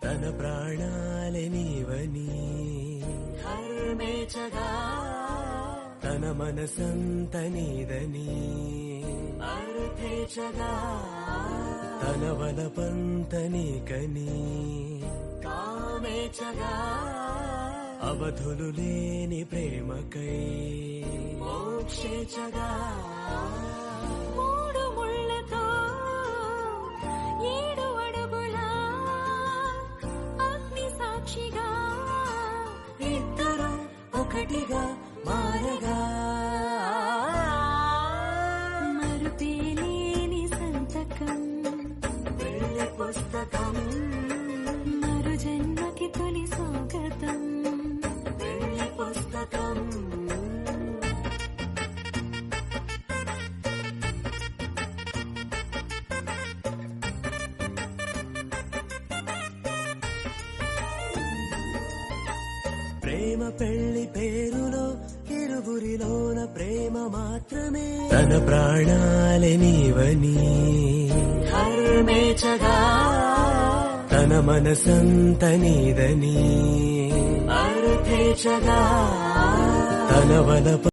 తన ప్రాణాలే నీవని హర్మేచగా తన మనసంత నీదని అర్థేచగా తన వలపంత నీకని కామేచగా అవధులు లేని ప్రేమకై మోక్షేచగా మూడు ముళ్ళతో 7 అడుగుల అగ్ని సాక్షిగా ఇద్దరు ఒకటిగా మారగా మరుపేలేని సంతకం వెళ్ళి పుస్తకం మరు జన్మకి తొలి స్వాగతం వెళ్ళి పుస్తకం ప్రేమ పెళ్లి పేరులో ఇరువురిలోన ప్రేమ మాత్రమే తన ప్రాణాలే నీవని హర్మేచగా తన మనసంత నీదని అర్థేచగా తన వలప